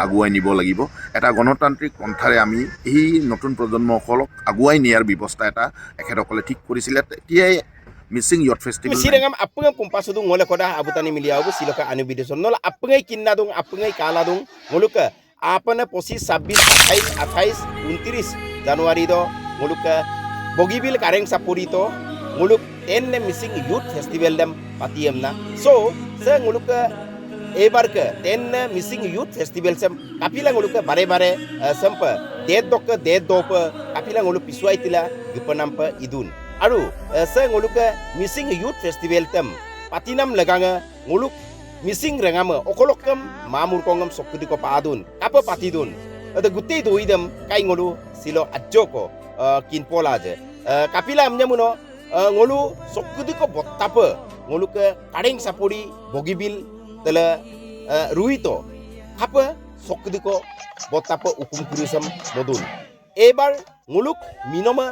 আগুৱাই নিব লাগিব এটা গণতান্ত্ৰিক পন্থাৰে আমি এই নতুন প্ৰজন্মসকলক আগুৱাই নিয়াৰ ব্যৱস্থা এটা এখেতসকলে ঠিক কৰিছিলে তেতিয়াই Mising youth festival Sirangam apungai pumpasudung ngole koda abutani miliawu siloka anu bideson nol apungai kinnadung apungai kaladung ngoluka apana posi 26 28 29 Januari do ngoluka bogibil kareng sapuri to ngoluk enne missing youth festival dem patiemna so se ngoluka ebar ke enne missing youth festival sem kapila ngoluka bare bare sampa dead dop kapila ngoluk pisuai tila gupanampa idun Aru, saya ngoluka missing youth festival tem patinam leganga ngoluk missing rengama okolokam mamur kongam sokudi ko paadun apa patidun ada gutte doidam kai ngolu silo ajoko kinpola je kapila amnya muno ngolu sokudi ko bottapa ngoluka kadeng sapori bogibil tela ruito apa sokudi ko bottapa ukum kurisam modun ebar nguluk minoma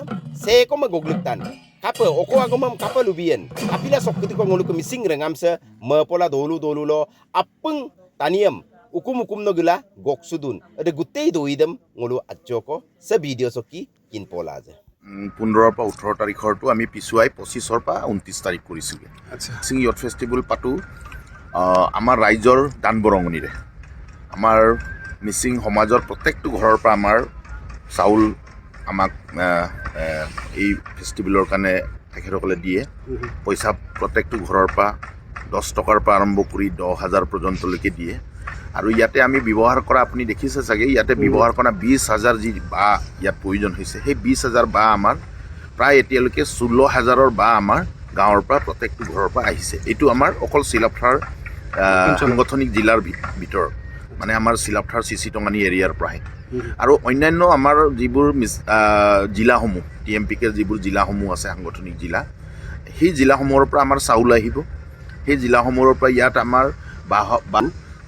sekoma gogluktan kapa oko agomam kapa lubian apila sokti ko nguluk missing rengamsa mapola dolu lo apung taniam ukum no gula goksudun ada guttei doidam ngulu ajoko sa video sokki kinpola je 15 পৰা 18 তাৰিখৰটো আমি পিছুৱাই 25 পৰা 29 তাৰিখ কৰিছোগে আচ্ছা Mising youth festival পাতো আমাৰ ৰাইজৰ দান বৰঙণিৰে আমাৰ মিছিং সমাজৰ প্ৰত্যেকটো ঘৰৰ পৰা আমাৰ চাউল আমাক এই ফেষ্টিভেলৰ কাৰণে তেখেতসকলে দিয়ে পইচা প্ৰত্যেকটো ঘৰৰ পৰা 10 টকাৰ পৰা আৰম্ভ কৰি 10,000 পৰ্যন্তলৈকে দিয়ে আৰু ইয়াতে আমি ব্যৱহাৰ কৰা আপুনি দেখিছে চাগে ইয়াতে ব্যৱহাৰ কৰা 20,000 যি বা ইয়াত প্ৰয়োজন হৈছে সেই 20,000 বা আমাৰ প্ৰায় এতিয়ালৈকে 16,000ৰ বা আমাৰ গাঁৱৰ পৰা প্ৰত্যেকটো ঘৰৰ পৰা আহিছে এইটো আমাৰ অকল চিলাপথাৰ সাংগঠনিক জিলাৰ ভিতৰত মানে আমাৰ চিলাপথাৰ চিচি টঙানী এৰিয়াৰ পৰাই আৰু অন্যান্য আমাৰ যিবোৰ জিলাসমূহ টিএমপিকে যিবোৰ জিলাসমূহ আছে সাংগঠনিক জিলা সেই জিলাসমূহৰ পৰা আমাৰ চাউল আহিব সেই জিলাসমূহৰ পৰা ইয়াত আমাৰ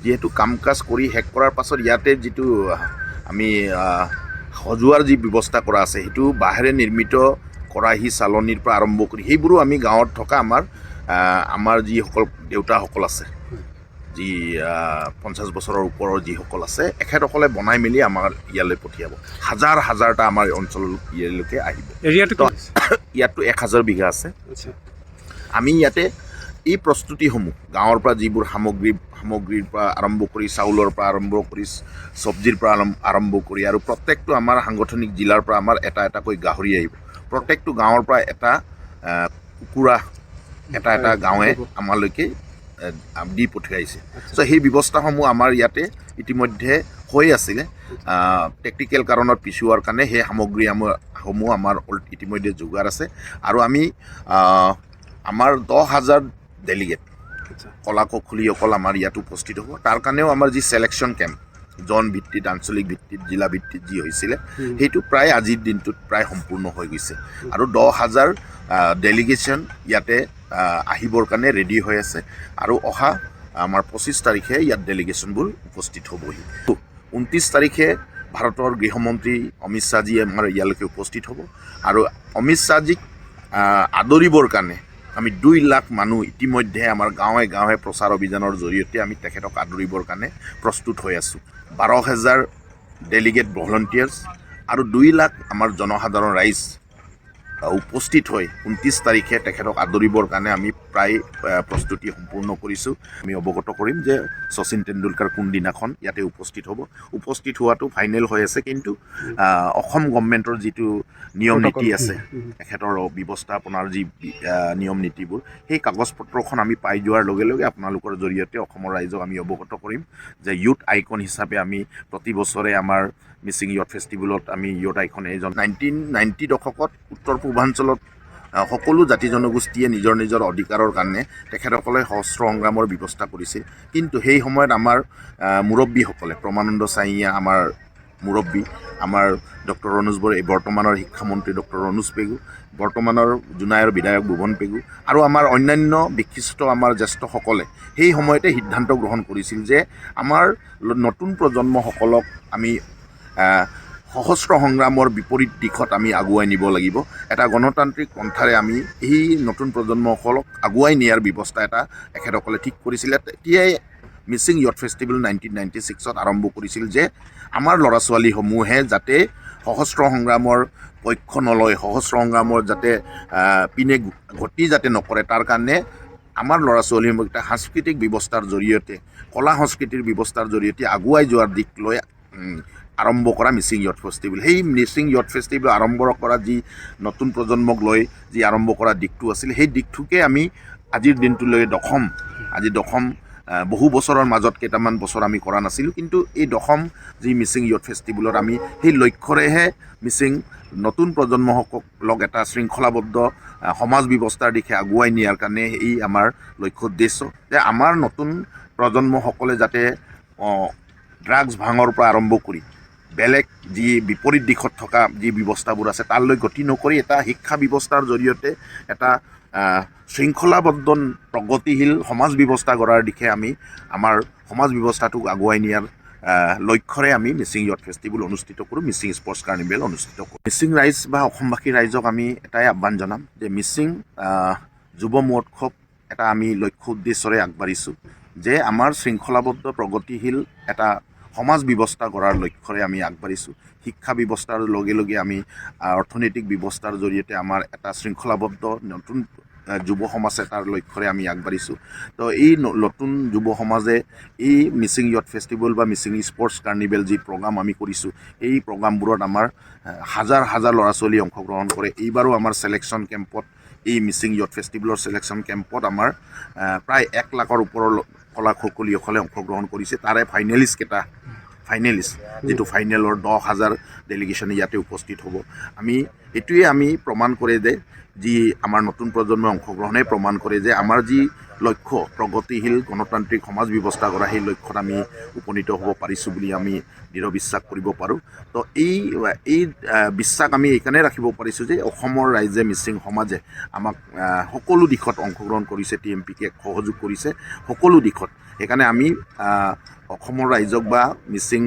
যেহেতু কাম কাজ কৰি শেষ কৰাৰ পাছত ইয়াতে যিটো আমি সজোৱাৰ যি ব্যৱস্থা কৰা আছে সেইটো বাহেৰে নিৰ্মিত কৰাহি চালনীৰ পৰা আৰম্ভ কৰি সেইবোৰো আমি গাঁৱত থকা আমাৰ যিসকল দেউতাসকল আছে যি 50 বছৰৰ ওপৰৰ যিসকল আছে এখেতসকলে বনাই মেলি আমাৰ ইয়ালৈ পঠিয়াব হাজাৰটা আমাৰ অঞ্চল ইয়ালৈকে আহিব ইয়াতো 1000 বিঘা আছে আমি ইয়াতে এই প্ৰস্তুতিসমূহ গাঁৱৰ পৰা যিবোৰ সামগ্ৰীৰ পৰা আৰম্ভ কৰি চাউলৰ পৰা আৰম্ভ কৰি চব্জিৰ পৰা আৰম্ভ কৰি আৰু প্ৰত্যেকটো আমাৰ সাংগঠনিক জিলাৰ পৰা আমাৰ এটাকৈ গাহৰি আহিব প্ৰত্যেকটো গাঁৱৰ পৰা এটা কুকুৰা এটা গাঁৱে আমালৈকে দি পঠিয়াইছে চ' সেই ব্যৱস্থাসমূহ আমাৰ ইয়াতে ইতিমধ্যে হৈ আছিলে টেকনিকেল কাৰণত পিছুৱাৰ কাৰণে সেই সামগ্ৰীসমূহ আমাৰ ইতিমধ্যে যোগাৰ আছে আৰু আমি আমাৰ 10,000 ডেলিগেট কলা কৌশলীসকল আমাৰ ইয়াত উপস্থিত হ'ব তাৰ কাৰণেও আমাৰ যি চিলেকশ্যন কেম্প জন ভিত্তিত আঞ্চলিক ভিত্তিত জিলা ভিত্তিত যি হৈছিলে সেইটো প্ৰায় আজিৰ দিনটোত প্ৰায় সম্পূৰ্ণ হৈ গৈছে আৰু 10,000 ডেলিগেশ্যন ইয়াতে আহিবৰ কাৰণে ৰেডি হৈ আছে আৰু অহা আমাৰ 25 তাৰিখে ইয়াত ডেলিগেশ্যনবোৰ উপস্থিত হ'বহি 29 তাৰিখে ভাৰতৰ গৃহমন্ত্ৰী অমিত শ্বাহজী আমাৰ ইয়ালৈকে উপস্থিত হ'ব আৰু অমিত শ্বাহজীক আদৰিবৰ কাৰণে আমি 2 লাখ মানুহ ইতিমধ্যে আমাৰ গাঁৱে প্ৰচাৰ অভিযানৰ জৰিয়তে আমি তেখেতক আদৰিবৰ কাৰণে প্ৰস্তুত হৈ আছোঁ 12,000 ডেলিগেট ভলণ্টিয়াৰ্ছ আৰু 2 লাখ আমাৰ জনসাধাৰণ ৰাইজ উপস্থিত হৈ 29 তাৰিখে তেখেতক আদৰিবৰ কাৰণে আমি প্ৰায় প্ৰস্তুতি সম্পূৰ্ণ কৰিছোঁ আমি অৱগত কৰিম যে শচীন তেণ্ডুলকাৰ কোনদিনাখন ইয়াতে উপস্থিত হোৱাটো ফাইনেল হৈ আছে কিন্তু অসম গভৰ্ণমেণ্টৰ যিটো নিয়ম নীতি আছে তেখেতৰ ব্যৱস্থাপনাৰ যি নিয়ম নীতিবোৰ সেই কাগজ পত্ৰখন আমি পাই যোৱাৰ লগে লগে আপোনালোকৰ জৰিয়তে অসমৰ ৰাইজক আমি অৱগত কৰিম যে ইউথ আইকন হিচাপে আমি প্ৰতি বছৰে আমাৰ মিছিং ইয়থ ফেষ্টিভেলত আমি ইয়থ আইকন এজন 1990 দশকত উত্তৰ পূৰ্বাঞ্চলত সকলো জাতি জনগোষ্ঠীয়ে নিজৰ অধিকাৰৰ কাৰণে তেখেতসকলে সহস্ৰ সংগ্ৰামৰ ব্যৱস্থা কৰিছিল কিন্তু সেই সময়ত আমাৰ মুৰব্বীসকলে প্ৰমানন্দ চাইয়া আমাৰ মুৰব্বী আমাৰ ডক্টৰ ৰণোজ বৰা বৰ্তমানৰ শিক্ষামন্ত্ৰী ডক্টৰ ৰণোজ পেগু বৰ্তমানৰ জোনাইৰ বিধায়ক ভুৱন পেগু আৰু আমাৰ অন্যান্য বিশিষ্ট আমাৰ জ্যেষ্ঠসকলে সেই সময়তে সিদ্ধান্ত গ্ৰহণ কৰিছিল যে আমাৰ নতুন প্ৰজন্মসকলক আমি সহস্ৰ সংগ্ৰামৰ বিপৰীত দিশত আমি আগুৱাই নিব লাগিব এটা গণতান্ত্ৰিক পন্থাৰে আমি এই নতুন প্ৰজন্মসকলক আগুৱাই নিয়াৰ ব্যৱস্থা এটা এখেতসকলে ঠিক কৰিছিলে তেতিয়াই মিচিং ইয়থ ফেষ্টিভেল 1996ত আৰম্ভ কৰিছিল যে আমাৰ ল'ৰা ছোৱালীসমূহে যাতে সশস্ত্ৰ সংগ্ৰামৰ পক্ষ নলয়, সশস্ত্ৰ সংগ্ৰামৰ যাতে পিনে গতি যাতে নকৰে, তাৰ কাৰণে আমাৰ ল'ৰা ছোৱালীসমূহ এটা সাংস্কৃতিক ব্যৱস্থাৰ জৰিয়তে, কলা সংস্কৃতিৰ ব্যৱস্থাৰ জৰিয়তে আগুৱাই যোৱাৰ দিশ লৈ আৰম্ভ কৰা মিচিং ইয়থ ফেষ্টিভেল। সেই মিচিং ইয়থ ফেষ্টিভেল আৰম্ভ কৰা যি নতুন প্ৰজন্মক লৈ যি আৰম্ভ কৰা দিশটো আছিল, সেই দিশটোকে আমি আজিৰ দিনটোলৈ দশম বহু বছৰৰ মাজত কেইটামান বছৰ আমি কৰা নাছিলোঁ, কিন্তু এই দশম যি মিচিং ইয়থ ফেষ্টিভেলত আমি সেই লক্ষ্যৰেহে মিচিং নতুন প্ৰজন্মসকলক এটা শৃংখলাবদ্ধ সমাজ ব্যৱস্থাৰ দিশে আগুৱাই নিয়াৰ কাৰণে এই আমাৰ লক্ষ্য উদ্দেশ্য যে আমাৰ নতুন প্ৰজন্মসকলে যাতে ড্ৰাগছ ভাঙৰ পৰা আৰম্ভ কৰি বেলেগ যি বিপৰীত দিশত থকা যি ব্যৱস্থাবোৰ আছে তালৈ গতি নকৰি এটা শিক্ষা ব্যৱস্থাৰ জৰিয়তে এটা শৃংখলাবদ্ধ প্ৰগতিশীল সমাজ ব্যৱস্থা গঢ়াৰ দিশে আমি আমাৰ সমাজ ব্যৱস্থাটোক আগুৱাই নিয়াৰ লক্ষ্যৰে আমি মিচিং ইয়থ ফেষ্টিভেল অনুষ্ঠিত কৰোঁ, মিচিং স্পৰ্টছ কাৰ্নিভেল অনুষ্ঠিত কৰোঁ। মিচিং ৰাইজ বা অসমবাসী ৰাইজক আমি এটাই আহ্বান জনাম যে মিচিং যুৱ মহোৎসৱ এটা আমি লক্ষ্য উদ্দেশ্যৰে আগবাঢ়িছোঁ যে আমাৰ শৃংখলাবদ্ধ প্ৰগতিশীল এটা সমাজ ব্যৱস্থা গঢ়াৰ লক্ষ্যৰে আমি আগবাঢ়িছোঁ। শিক্ষা ব্যৱস্থাৰ লগে লগে আমি অৰ্থনৈতিক ব্যৱস্থাৰ জৰিয়তে আমাৰ এটা শৃংখলাবদ্ধ নতুন যুৱ সমাজ এটাৰ লক্ষ্যৰে আমি আগবাঢ়িছোঁ। তো এই নতুন যুৱ সমাজে এই মিচিং ইয়থ ফেষ্টিভেল বা মিচিং স্পৰ্টছ কাৰ্নিভেল যি প্ৰগ্ৰাম আমি কৰিছোঁ, এই প্ৰগ্ৰামবোৰত আমাৰ হাজাৰ হাজাৰ ল'ৰা ছোৱালী অংশগ্ৰহণ কৰে। এইবাৰো আমাৰ চিলেকশ্যন কেম্পত, এই মিচিং ইয়থ ফেষ্টিভেলৰ চিলেকশ্যন কেম্পত আমাৰ প্ৰায় 1 লাখৰ ওপৰৰ কলা কৌশলীসকলে অংশগ্ৰহণ কৰিছে। তাৰে ফাইনেলিষ্ট যিটো ফাইনেলৰ 10,000 ডেলিগেশ্যন ইয়াতে উপস্থিত হ'ব। এইটোৱে আমি প্ৰমাণ কৰে যে যি আমাৰ নতুন প্ৰজন্মৰ অংশগ্ৰহণে প্ৰমাণ কৰে যে আমাৰ যি লক্ষ্য প্ৰগতিশীল গণতান্ত্ৰিক সমাজ ব্যৱস্থা কৰা, সেই লক্ষ্যত আমি উপনীত হ'ব পাৰিছোঁ বুলি আমি দৃঢ় বিশ্বাস কৰিব পাৰোঁ। তো এই বিশ্বাস আমি এইকাৰণে ৰাখিব পাৰিছোঁ যে অসমৰ ৰাইজে, মিচিং সমাজে আমাক সকলো দিশত অংশগ্ৰহণ কৰিছে, TMPকে সহযোগ কৰিছে সকলো দিশত। সেইকাৰণে আমি অসমৰ ৰাইজক বা মিচিং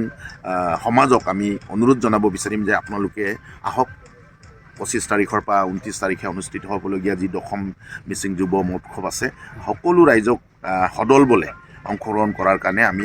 সমাজক আমি অনুৰোধ জনাব বিচাৰিম যে আপোনালোকে আহক, 25 তাৰিখৰ পৰা 29 তাৰিখে অনুষ্ঠিত হ'বলগীয়া যি দশম মিচিং যুৱ মহোৎসৱ আছে, সকলো ৰাইজক সদল বলে অংশগ্ৰহণ কৰাৰ কাৰণে আমি